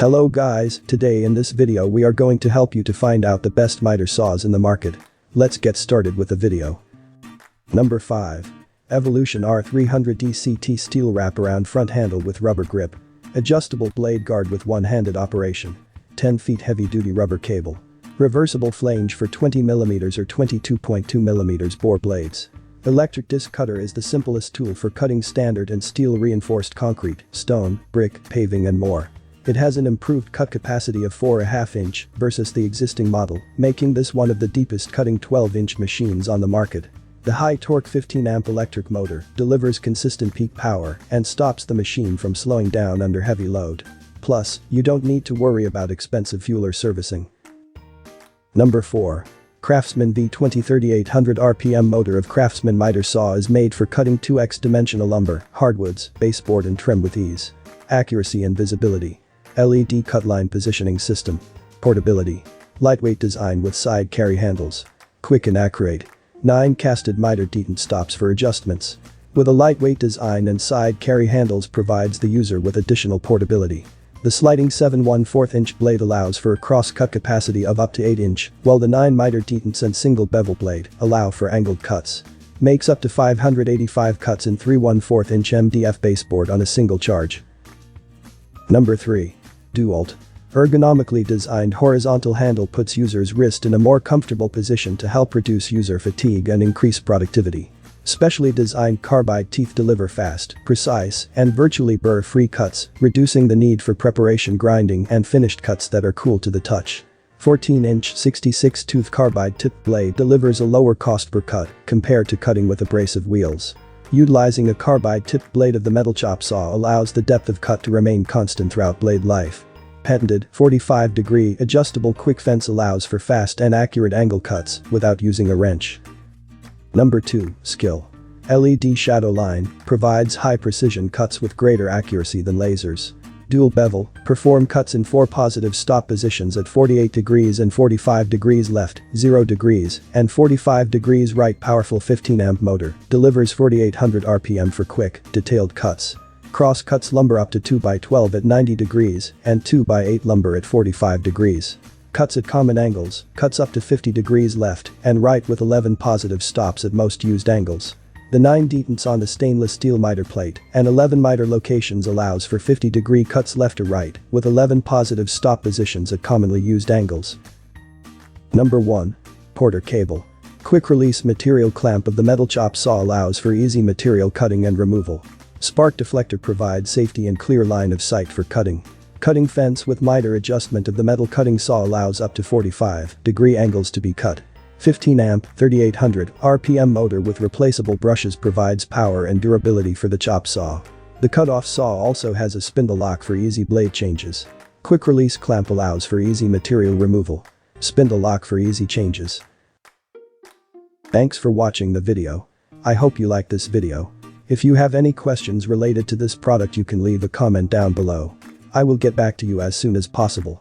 Hello guys, today in this video we are going to help you to find out the best miter saws in the market. Let's get started with the video. Number 5. Evolution R300 DCT steel wraparound front handle with rubber grip. Adjustable blade guard with one-handed operation. 10 feet heavy-duty rubber cable. Reversible flange for 20mm or 22.2mm bore blades. Electric disc cutter is the simplest tool for cutting standard and steel reinforced concrete, stone, brick, paving and more. It has an improved cut capacity of 4.5 inch versus the existing model, making this one of the deepest cutting 12-inch machines on the market. The high torque 15 amp electric motor delivers consistent peak power and stops the machine from slowing down under heavy load. Plus, you don't need to worry about expensive fuel or servicing. Number 4. CRAFTSMAN V20 3800 RPM motor of CRAFTSMAN miter saw is made for cutting 2x dimensional lumber, hardwoods, baseboard and trim with ease. Accuracy and visibility. LED cut line positioning system. Portability. Lightweight design with side carry handles. Quick and accurate. 9 casted miter detent stops for adjustments. With a lightweight design and side carry handles provides the user with additional portability. The sliding 7/1/4 inch blade allows for a cross-cut capacity of up to 8 inch, while the 9 miter detents and single bevel blade allow for angled cuts. Makes up to 585 cuts in 3/1/4 inch MDF baseboard on a single charge. Number 3. DEWALT. Ergonomically designed horizontal handle puts user's wrist in a more comfortable position to help reduce user fatigue and increase productivity. Specially designed carbide teeth deliver fast, precise, and virtually burr-free cuts, reducing the need for preparation grinding and finished cuts that are cool to the touch. 14-inch 66-tooth carbide tipped blade delivers a lower cost per cut compared to cutting with abrasive wheels. Utilizing a carbide tipped blade of the metal chop saw allows the depth of cut to remain constant throughout blade life. Patented 45-degree adjustable quick fence allows for fast and accurate angle cuts without using a wrench. Number 2. Skil. LED shadow line provides high precision cuts with greater accuracy than lasers. Dual bevel perform cuts in 4 positive stop positions at 48 degrees and 45 degrees left, 0 degrees, and 45 degrees right. Powerful 15 amp motor delivers 4800 RPM for quick, detailed cuts. Cross cuts lumber up to 2x12 at 90 degrees and 2x8 lumber at 45 degrees. Cuts at common angles, cuts up to 50 degrees left and right with 11 positive stops at most used angles. The 9 detents on the stainless steel miter plate and 11 miter locations allows for 50-degree cuts left to right with 11 positive stop positions at commonly used angles. Number 1. Porter cable. Quick release material clamp of the metal chop saw allows for easy material cutting and removal. Spark deflector provides safety and clear line of sight for cutting. Cutting fence with miter adjustment of the metal cutting saw allows up to 45-degree angles to be cut. 15 amp 3800 RPM motor with replaceable brushes provides power and durability for the chop saw. The cut-off saw also has a spindle lock for easy blade changes. Quick release clamp allows for easy material removal. Spindle lock for easy changes. Thanks for watching the video. I hope you liked this video. If you have any questions related to this product you can leave a comment down below. I will get back to you as soon as possible.